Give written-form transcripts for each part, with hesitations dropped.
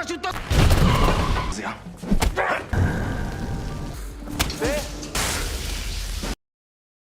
Parachute! Sehr.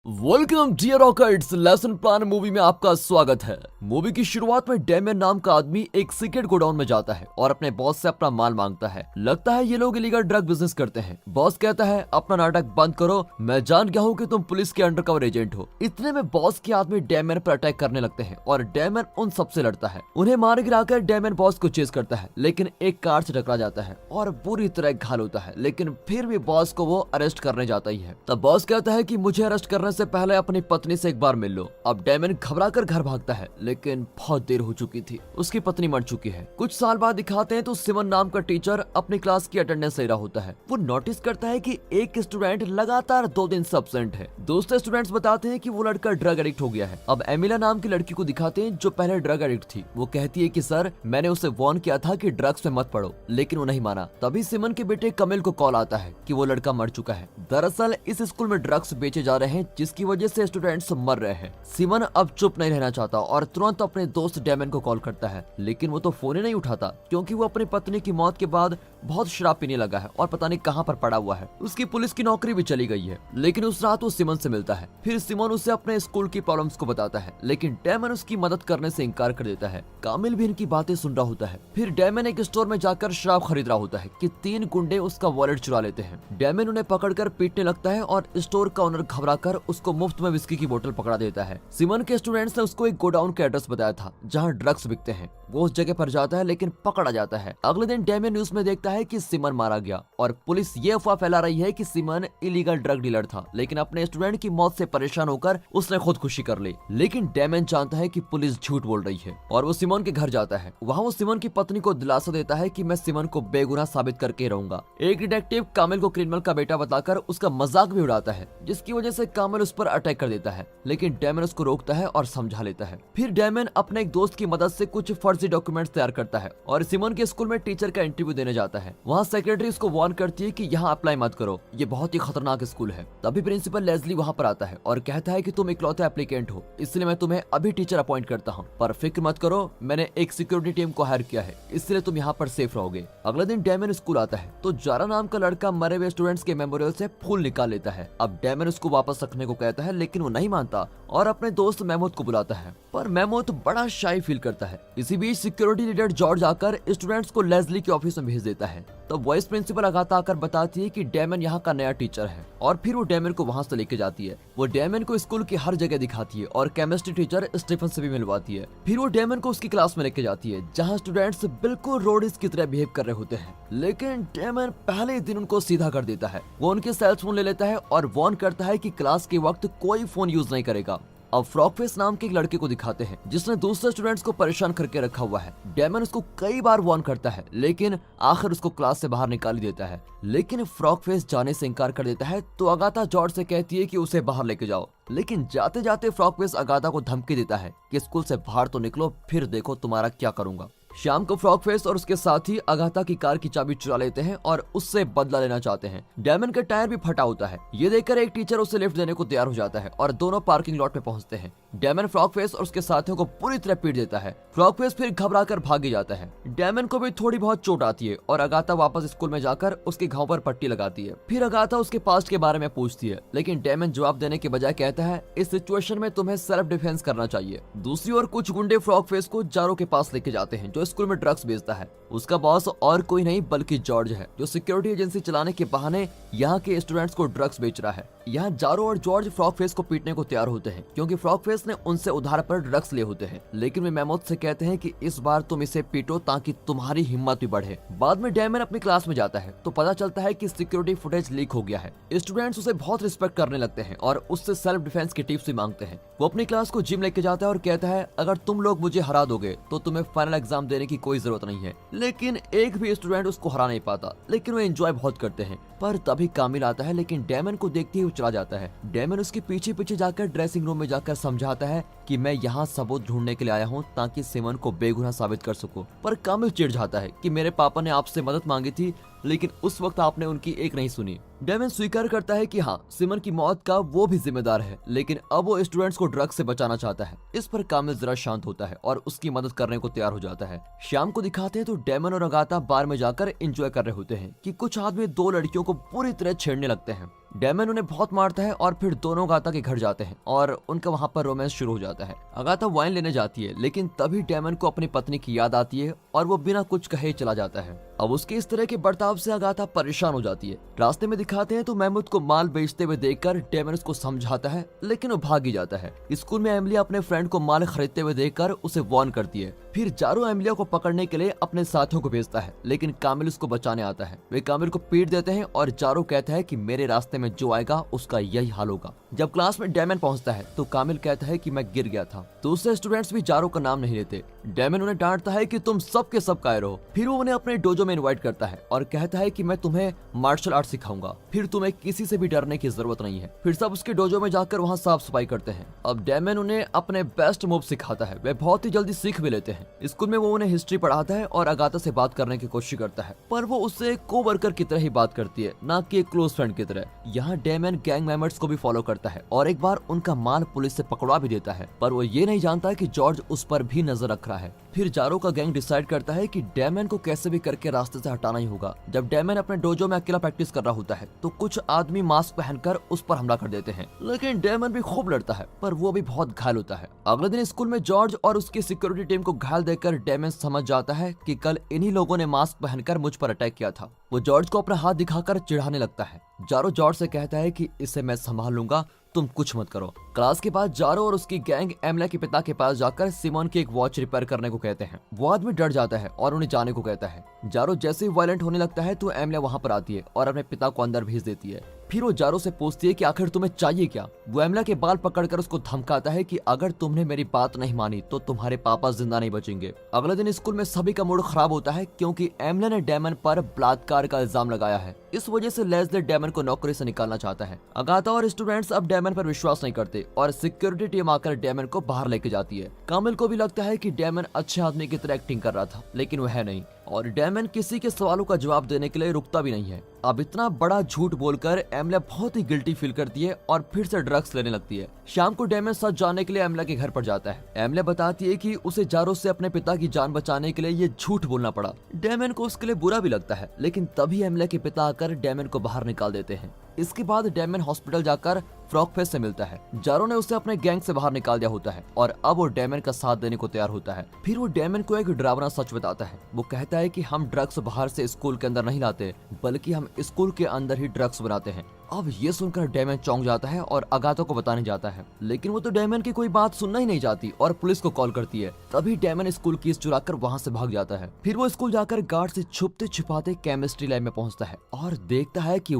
Welcome dear rockets. Lesson plan movie में आपका स्वागत है। मूवी की शुरुआत में डेमियन नाम का आदमी एक सीक्रेट गोडाउन में जाता है और अपने बॉस से अपना माल मांगता है। लगता है ये लोग इलीगल ड्रग बिजनेस करते हैं। बॉस कहता है अपना नाटक बंद करो, मैं जान गया हूँ कि तुम पुलिस के अंडरकवर एजेंट हो। इतने में बॉस के आदमी डेमियन पर अटैक करने लगते हैं और डेमियन उन सबसे लड़ता है। उन्हें मार गिराकर डेमियन बॉस को चेस करता है, लेकिन एक कार से टकरा जाता है और बुरी तरह घायल होता है। लेकिन फिर भी बॉस को वो अरेस्ट करने जाता ही है। तब बॉस कहता है कि मुझे अरेस्ट करने से पहले अपनी पत्नी से एक बार मिल लो। अब डेमियन घबराकर घर भागता है, लेकिन बहुत देर हो चुकी थी। उसकी पत्नी मर चुकी है। कुछ साल बाद दिखाते हैं तो सिमन नाम का टीचर अपनी क्लास की अटेंडेंस ले रहा होता है। वो नोटिस करता है कि एक स्टूडेंट लगातार 2 दिन से एब्सेंट है। दूसरे स्टूडेंट्स बताते हैं कि वो लड़का ड्रग एडिक्ट हो गया है। अब एमिला नाम की लड़की को दिखाते हैं जो पहले ड्रग एडिक्ट थी। वो कहती है कि सर, मैंने उसे वार्न किया था कि ड्रग्स में मत पड़ो, लेकिन वो नहीं माना। तभी सिमन के बेटे कमिल को कॉल आता है कि वो लड़का मर चुका है। दरअसल इस स्कूल में ड्रग्स बेचे जा रहे हैं, जिसकी वजह से स्टूडेंट्स मर रहे हैं। सिमन अब चुप नहीं रहना चाहता और तुरंत अपने दोस्त डेमियन को कॉल करता है, लेकिन वो तो फोन ही नहीं उठाता क्योंकि वो अपनी पत्नी की मौत के बाद बहुत शराब पीने लगा है और पता नहीं कहां पर पड़ा हुआ है। उसकी पुलिस की नौकरी भी चली गई है। लेकिन उस रात वो सिमन से मिलता है। फिर सिमन उसे अपने स्कूल की प्रॉब्लम्स को बताता है, लेकिन डेमियन उसकी मदद करने से इनकार कर देता है। कामिल भी इनकी बातें सुन रहा होता है। फिर डेमियन एक स्टोर में जाकर शराब खरीद रहा होता है कि 3 गुंडे उसका वॉलेट चुरा लेते हैं। डेमियन उन्हें पकड़कर पीटने लगता है और स्टोर का ओनर घबराकर उसको मुफ्त में विस्की की बोतल पकड़ा देता है। सिमन के स्टूडेंट्स ने उसको एक गोडाउन का एड्रेस बताया था जहां ड्रग्स बिकते हैं। वो उस जगह पर जाता है, लेकिन पकड़ा जाता है। अगले दिन डेमियन न्यूज में देखता है कि सिमन मारा गया और पुलिस ये अफवाह फैला रही है कि सिमन इलीगल ड्रग डीलर था, लेकिन अपने स्टूडेंट की मौत से परेशान होकर उसने खुदकुशी कर ली। लेकिन डेमियन जानता है कि पुलिस झूठ बोल रही है और वो सिमन के घर जाता है। वहाँ वो सिमन की पत्नी को दिलासा देता है कि मैं सिमन को बेगुनाह साबित करके रहूंगा। एक डिटेक्टिव कामिल को क्रिमिनल का बेटा बताकर उसका मजाक भी उड़ाता है, जिसकी वजह से कामिल उस पर अटैक कर देता है, लेकिन डेमियन उसको रोकता है और समझा लेता है। फिर डेमियन अपने एक दोस्त की मदद से कुछ फर्जी डॉक्यूमेंट्स तैयार करता है और सिमन के स्कूल में टीचर का इंटरव्यू देने जाता है। वहाँ सेक्रेटरी उसको वार्न करती है कि यहाँ अप्लाई मत करो, ये बहुत ही खतरनाक स्कूल है। तभी प्रिंसिपल लेस्ली वहाँ पर आता है और कहता है कि तुम इकलौते एप्लीकेंट हो, इसलिए मैं तुम्हें अभी टीचर अपॉइंट करता हूँ, पर फिक्र मत करो, मैंने एक सिक्योरिटी टीम को हायर किया है, इसलिए तुम यहाँ पर सेफ रहोगे। अगले दिन डेमियन स्कूल आता है तो जारा नाम का लड़का मरे हुए स्टूडेंट्स के मेमोरियल से फूल निकाल लेता है। अब डेमियन उसको वापस रखने को कहता है, लेकिन वो नहीं मानता और अपने दोस्त मेहमूद को बुलाता है, पर मेहमूद बड़ा शाई फील करता है। इसी बीच सिक्योरिटी लीडर जॉर्ज आकर स्टूडेंट्स को लेस्ली के ऑफिस में भेज देता है। तो वाइस प्रिंसिपल अगाथा आकर बताती है कि डेमियन यहाँ का नया टीचर है और फिर वो डेमियन को वहाँ से लेके जाती है। वो डेमियन को स्कूल की हर जगह दिखाती है और केमिस्ट्री टीचर स्टीफन से भी मिलवाती है। फिर वो डेमियन को उसकी क्लास में लेके जाती है जहाँ स्टूडेंट्स बिल्कुल रोडीज की तरह बिहेव कर रहे होते हैं, लेकिन डेमियन पहले दिन उनको सीधा कर देता है। वो उनके सेल फोन ले लेता है और वार्न करता है कि क्लास के वक्त कोई फोन यूज नहीं करेगा। अब फ्रॉकफेस नाम के एक लड़के को दिखाते हैं जिसने दूसरे स्टूडेंट्स को परेशान करके रखा हुआ है। डेमियन उसको कई बार वार्न करता है, लेकिन आखिर उसको क्लास से बाहर निकाल ही देता है। लेकिन फ्रॉकफेस जाने से इनकार कर देता है तो अगाथा जॉर्ज से कहती है कि उसे बाहर लेके जाओ। लेकिन जाते जाते फ्रॉकफेस अगाथा को धमकी देता है कि स्कूल से बाहर तो निकलो, फिर देखो तुम्हारा क्या करूंगा। शाम को फ्रॉकफेस और उसके साथी अगाथा की कार की चाबी चुरा लेते हैं और उससे बदला लेना चाहते हैं। डेमियन का टायर भी फटा होता है। ये देखकर एक टीचर उसे लिफ्ट देने को तैयार हो जाता है और दोनों पार्किंग लॉट पे पहुंचते हैं। डेमियन फ्रॉकफेस और उसके साथियों को पूरी तरह पीट देता है। फ्रॉकफेस फिर घबराकर भाग जाता है। डेमियन को भी थोड़ी बहुत चोट आती है और अगाथा वापस स्कूल में जाकर उसके घाव पर पट्टी लगाती है। फिर अगाथा उसके पास्ट के बारे में पूछती है, लेकिन डेमियन जवाब देने के बजाय कहता है इस सिचुएशन में तुम्हें सेल्फ डिफेंस करना चाहिए। दूसरी ओर कुछ गुंडे फ्रॉकफेस को जारो के पास लेके जाते हैं जो स्कूल में ड्रग्स बेचता है। उसका बॉस और कोई नहीं बल्कि जॉर्ज है, जो सिक्योरिटी एजेंसी चलाने के बहाने यहाँ के स्टूडेंट्स को ड्रग्स बेच रहा है। यहाँ जारो और जॉर्ज फ्रॉकफेस को पीटने को तैयार होते हैं क्योंकि फ्रॉकफेस ने उनसे उधार पर ड्रग्स लिए होते हैं, लेकिन वे मेहमूद से कहते हैं कि इस बार तुम इसे पीटो ताकि तुम्हारी हिम्मत भी बढ़े। बाद में डेमियन अपनी क्लास में जाता है तो पता चलता है कि सिक्योरिटी फुटेज लीक हो गया है। स्टूडेंट्स उसे बहुत रिस्पेक्ट करने लगते हैं और उससे सेल्फ डिफेंस की टिप्स भी मांगते हैं। वो अपनी क्लास को जिम लेके जाता है और कहता है अगर तुम लोग मुझे हरा दोगे तो तुम्हें फाइनल एग्जाम देने की कोई जरूरत नहीं है। लेकिन एक भी स्टूडेंट उसको हरा नहीं पाता, लेकिन वो एंजॉय बहुत करते हैं। पर तभी कामिल आता है, लेकिन डेमियन को देखते ही वो चला जाता है। डेमियन उसके पीछे पीछे जाकर ड्रेसिंग रूम में जाकर समझा समझाता है कि मैं यहाँ सबूत ढूंढने के लिए आया हूँ ताकि सिमन को बेगुनाह साबित कर सकूं। पर कामिल चिढ़ जाता है कि मेरे पापा ने आपसे मदद मांगी थी, लेकिन उस वक्त आपने उनकी एक नहीं सुनी। डेमन स्वीकार करता है कि हाँ, सिमन की मौत का वो भी जिम्मेदार है, लेकिन अब वो स्टूडेंट्स को ड्रग्स से बचाना चाहता है। इस पर कामिल जरा शांत होता है और उसकी मदद करने को तैयार हो जाता है। शाम को दिखाते हैं तो डेमन और अगाथा बार में जाकर एंजॉय कर रहे होते हैं कि कुछ आदमी दो लड़कियों को पूरी तरह छेड़ने लगते हैं। डेमन उन्हें बहुत मारता है और फिर दोनों अगाथा के घर जाते हैं और उनका वहां पर रोमांस शुरू हो जाता है। अगाथा वाइन लेने जाती है, लेकिन तभी डेमन को अपनी पत्नी की याद आती है और वो बिना कुछ कहे चला जाता है। अब उसके इस तरह के बर्ताव से अगाथा परेशान हो जाती है। रास्ते में दिखाते हैं तो महमूद को माल बेचते हुए देखकर डेमन उसको समझाता है, लेकिन वो भाग ही जाता है। स्कूल में एमिलिया अपने फ्रेंड को माल खरीदते हुए देखकर उसे वार्न करती है। फिर जारो एमिलिया को पकड़ने के लिए अपने साथियों को भेजता है, लेकिन कामिल उसको बचाने आता है। वे कामिल को पीट देते हैं और जारो कहता है कि मेरे रास्ते में जो आएगा उसका यही हाल होगा। जब क्लास में डेमन पहुंचता है तो कामिल कहता है कि मैं गिर गया था। दूसरे स्टूडेंट्स भी जारो का नाम नहीं लेते। डेमन उन्हें डांटता है कि तुम सब के सब कायर हो। फिर वो उन्हें अपने डोजो में इनवाइट करता है और कहता है कि मैं तुम्हें मार्शल आर्ट सिखाऊंगा, फिर तुम्हें किसी से भी डरने की जरूरत नहीं है। फिर सब उसके डोजो में जाकर वहाँ साफ सफाई करते हैं। अब डेमन उन्हें अपने बेस्ट मूव सिखाता है। वे बहुत ही जल्दी सीख भी लेते हैं। स्कूल में वो उन्हें हिस्ट्री पढ़ाता है और अगाथा से बात करने की कोशिश करता है, पर वो उससे को-वर्कर की तरह ही बात करती है, ना कि एक क्लोज फ्रेंड की तरह। यहाँ डेमन गैंग मेंबर्स को भी फॉलो करता है और एक बार उनका माल पुलिस से पकड़वा भी देता है, पर वो ये नहीं जानता कि जॉर्ज उस पर भी नजर रख रहा है। फिर जारो का गैंग डिसाइड करता है कि डेमन को कैसे भी करके रास्ते से हटाना ही होगा। जब डेमन अपने डोजो में अकेला प्रैक्टिस कर रहा होता है तो कुछ आदमी मास्क पहनकर उस पर हमला कर देते हैं, लेकिन डेमन भी खूब लड़ता है, पर वो भी बहुत घायल होता है। अगले दिन स्कूल में जॉर्ज और उसकी सिक्योरिटी टीम को घायल देखकर डेमन समझ जाता है कि कल इन्हीं लोगों ने मास्क पहनकर मुझ पर अटैक किया था। वो जॉर्ज को अपना हाथ दिखाकर चिढ़ाने लगता है। जारो जॉर्ज से कहता है कि इसे मैं संभाल लूंगा, तुम कुछ मत करो। क्लास के बाद जारो और उसकी गैंग एमिलिया के पिता के पास जाकर सिमोन की एक वॉच रिपेयर करने को कहते हैं। वो आदमी डर जाता है और उन्हें जाने को कहता है। जारो जैसे ही वायलेंट होने लगता है तो एमिलिया वहां पर आती है और अपने पिता को अंदर भेज देती है। फिर वो जारो से पूछती है कि आखिर तुम्हें चाहिए क्या। वो एमिलिया के बाल पकड़कर उसको धमकाता है कि अगर तुमने मेरी बात नहीं मानी तो तुम्हारे पापा जिंदा नहीं बचेंगे। अगले दिन स्कूल में सभी का मूड खराब होता है क्योंकि एमिलिया ने डेमन पर बलात्कार का इल्जाम लगाया है। इस वजह से लेस्ले डेमन को नौकरी से निकालना चाहता है। अगाथा और स्टूडेंट्स अब डेमन पर विश्वास नहीं करते और सिक्योरिटी टीम आकर डेमन को बाहर लेके जाती है। कामिल को भी लगता है कि डेमन अच्छे आदमी की तरह एक्टिंग कर रहा था, लेकिन वह नहीं, और डेमन किसी के सवालों का जवाब देने के लिए रुकता भी नहीं है। अब इतना बड़ा झूठ बोलकर एमिलिया बहुत ही गिल्टी फील करती है और फिर से ड्रग्स लेने लगती है। शाम को डेमन सच जानने के लिए एमिलिया के घर पर जाता है। एमिलिया बताती है कि उसे जारो से अपने पिता की जान बचाने के लिए ये झूठ बोलना पड़ा। डेमन को उसके लिए बुरा भी लगता है, लेकिन तभी एमिलिया के पिता आकर डेमन को बाहर निकाल देते हैं। इसके बाद डेमन हॉस्पिटल जाकर फ्रॉकफेस से मिलता है। जारो ने उसे अपने गैंग से बाहर निकाल दिया होता है और अब वो डेमन का साथ देने को तैयार होता है। फिर वो डेमन को एक डरावना सच बताता है। वो कहता है कि हम ड्रग्स बाहर से स्कूल के अंदर नहीं लाते, बल्कि हम स्कूल के अंदर ही ड्रग्स बनाते हैं। अब ये सुनकर डेमन चौंक जाता है और अगाथा को बताने जाता है, लेकिन वो तो डेमन की कोई बात सुनना ही नहीं चाहती और पुलिस को कॉल करती है। तभी डेमन स्कूल कीज चुराकर वहाँ से भाग जाता है। फिर वो स्कूल जाकर गार्ड से छुपते छिपाते केमिस्ट्री लैब में पहुँचता है और देखता है कि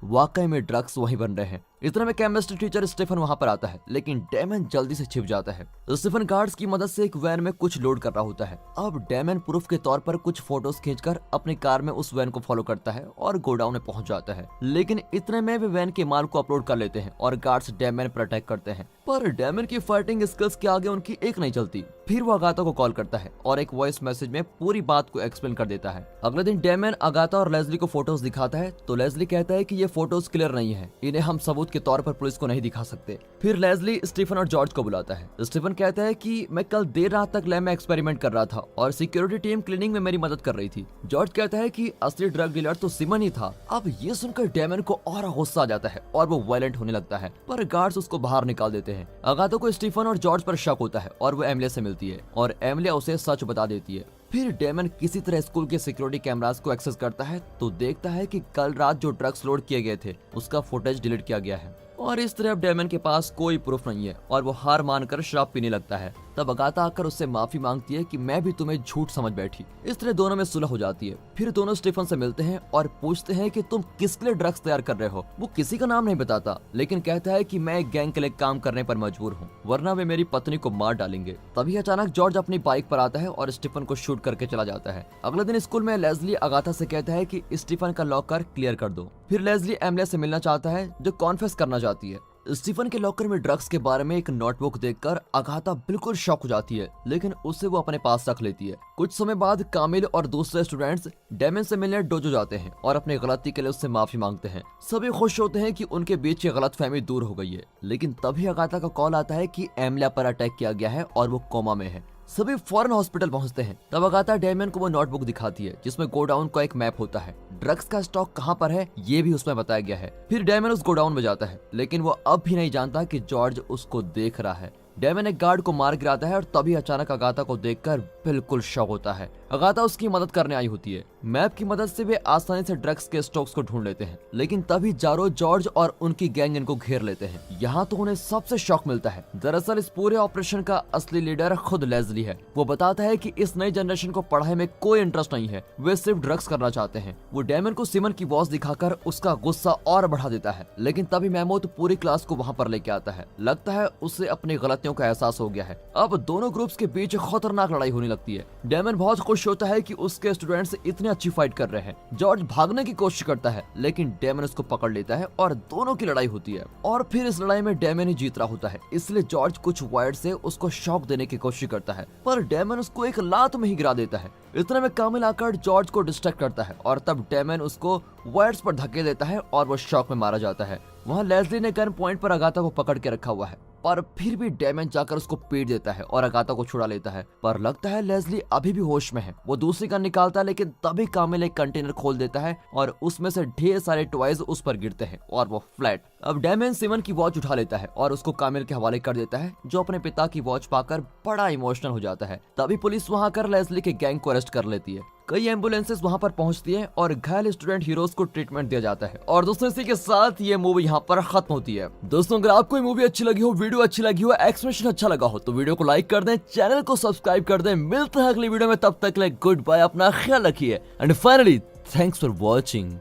वाकई में ड्रग्स वहीं बन रहे हैं। इतने में केमिस्ट्री टीचर स्टीफन वहां पर आता है, लेकिन डेमन जल्दी से छिप जाता है। स्टीफन गार्ड्स की मदद से एक वैन में कुछ लोड कर रहा होता है। अब डेमन प्रूफ के तौर पर कुछ फोटोज खींचकर अपनी कार में उस वैन को फॉलो करता है और गोडाउन में पहुंच जाता है, लेकिन इतने में वे वैन के माल को अपलोड कर लेते हैं और गार्ड्स डेमन पर अटैक करते हैं। पर डेमन की फाइटिंग स्किल्स के आगे उनकी एक नहीं चलती। फिर वो अगाथा को कॉल करता है और एक वॉइस मैसेज में पूरी बात को एक्सप्लेन कर देता है। अगले दिन डेमन अगाथा और लेस्ली को फोटोज दिखाता है तो लेस्ली कहता है कि ये फोटोज क्लियर नहीं है, इन्हें हम सबूत के तौर पर पुलिस को नहीं दिखा सकते। फिर लेस्ली स्टीफन और जॉर्ज को बुलाता है। स्टीफन कहता है कि मैं कल देर रात तक लैब में एक्सपेरिमेंट कर रहा था और सिक्योरिटी टीम क्लीनिंग में मेरी मदद कर रही थी। जॉर्ज कहता है कि असली ड्रग डीलर तो सिमन ही था। अब ये सुनकर डेमन को और गुस्सा आ जाता है और वो वायलेंट होने लगता है, पर गार्ड्स उसको बाहर निकाल देते हैं। अगाथा को स्टीफन और जॉर्ज पर शक होता है और वो एमिलिया से मिलती है और एमिलिया उसे सच बता देती है। फिर डेमन किसी तरह स्कूल के सिक्योरिटी कैमरास को एक्सेस करता है तो देखता है कि कल रात जो ड्रग्स लोड किए गए थे उसका फुटेज डिलीट किया गया है और इस तरह डेमन के पास कोई प्रूफ नहीं है और वो हार मानकर शराब पीने लगता है। तब अगाथा आकर उससे माफी मांगती है कि मैं भी तुम्हें झूठ समझ बैठी। इस तरह दोनों में सुलह हो जाती है। फिर दोनों स्टीफन से मिलते हैं और पूछते हैं कि तुम किसके लिए ड्रग्स तैयार कर रहे हो। वो किसी का नाम नहीं बताता, लेकिन कहता है कि मैं एक गैंग के लिए काम करने पर मजबूर हूँ, वरना वे मेरी पत्नी को मार डालेंगे। तभी अचानक जॉर्ज अपनी बाइक पर आता है और स्टीफन को शूट करके चला जाता है। अगले दिन स्कूल में लेस्ली अगाथा से कहता है कि स्टीफन का लॉकर क्लियर कर दो। फिर लेस्ली एमिलिया से मिलना चाहता है जो कॉन्फेस करना चाहती है। स्टीफन के लॉकर में ड्रग्स के बारे में एक नोटबुक देखकर अगाथा बिल्कुल शॉक हो जाती है, लेकिन उसे वो अपने पास रख लेती है। कुछ समय बाद कामिल और दूसरे स्टूडेंट्स डेमन से मिलने डोजो जाते हैं और अपनी गलती के लिए उससे माफी मांगते हैं। सभी खुश होते हैं कि उनके बीच की गलतफहमी दूर हो गई है, लेकिन तभी अगाथा का कॉल आता है कि एमिलिया पर अटैक किया गया है और वो कोमा में है। सभी फौरन हॉस्पिटल पहुंचते हैं। तब अगाथा डेमियन को वो नोटबुक दिखाती है जिसमें गोडाउन का एक मैप होता है। ड्रग्स का स्टॉक कहां पर है ये भी उसमें बताया गया है। फिर डेमियन उस गोडाउन में जाता है, लेकिन वो अब भी नहीं जानता कि जॉर्ज उसको देख रहा है। डेमियन एक गार्ड को मार गिराता है और तभी अचानक अगाथा को देखकर बिल्कुल शॉक होता है। अगाथा उसकी मदद करने आई होती है। मैप की मदद से वे आसानी से ड्रग्स के स्टॉक्स को ढूंढ लेते हैं, लेकिन तभी जारो, जॉर्ज और उनकी गैंग इनको घेर लेते हैं। यहाँ तो उन्हें सबसे शॉक मिलता है। दरअसल इस पूरे ऑपरेशन का असली लीडर खुद लेज़ली है। वो बताता है कि इस नई जनरेशन को पढ़ाई में कोई इंटरेस्ट नहीं है, वे सिर्फ ड्रग्स करना चाहते हैं। वो डेमियन को सिमन की वॉच दिखाकर उसका गुस्सा और बढ़ा देता है, लेकिन तभी महमूद पूरी क्लास को वहाँ पर लेके आता है। लगता है उसे अपनी गलतियों का एहसास हो गया है। अब दोनों ग्रुप्स के बीच खतरनाक लड़ाई होने लगती है। डेमियन बहुत खुश होता है कि उसके स्टूडेंट्स इतनी अच्छी फाइट कर रहे हैं। जॉर्ज भागने की कोशिश करता है, लेकिन डेमियन उसको पकड़ लेता है और दोनों की लड़ाई होती है। और फिर इस लड़ाई में डेमियन ही जीत रहा होता है, इसलिए जॉर्ज कुछ वर्ड से उसको शॉक देने की कोशिश करता है, पर डेमियन उसको एक लात में ही गिरा देता है। इतने में कामिल आकर जॉर्ज को डिस्ट्रैक्ट करता है और तब डेमियन उसको वायर्स पर धक्के देता है और वो शॉक में मारा जाता है। वहाँ लेज़ली ने गन पॉइंट पर अगाथा को पकड़ के रखा हुआ है, पर फिर भी डेमियन जाकर उसको पीट देता है और अगाथा को छुड़ा लेता है। पर लगता है लेज़ली अभी भी होश में है। वो दूसरी गन निकालता है, लेकिन तभी कामिल एक कंटेनर खोल देता है और उसमें से ढेर सारे टॉयज उस पर गिरते हैं और वो फ्लैट। अब डेमियन सिमन की वॉच उठा लेता है और उसको कामिल के हवाले कर देता है, जो अपने पिता की वॉच पाकर बड़ा इमोशनल हो जाता है। तभी पुलिस वहाँ आकर लेज़ली के गैंग को अरेस्ट कर लेती है। कई एम्बुलेंसेस वहां पर पहुंचती हैं और घायल स्टूडेंट हीरोज को ट्रीटमेंट दिया जाता है। और दोस्तों इसी के साथ ये मूवी यहाँ पर खत्म होती है। दोस्तों अगर आपको ये मूवी अच्छी लगी हो, वीडियो अच्छी लगी हो, एक्सप्रेशन अच्छा लगा हो, तो वीडियो को लाइक कर दें, चैनल को सब्सक्राइब कर दें। मिलते हैं अगली वीडियो में, तब तक के लिए गुड बाय, अपना ख्याल रखिए and finally thanks for watching.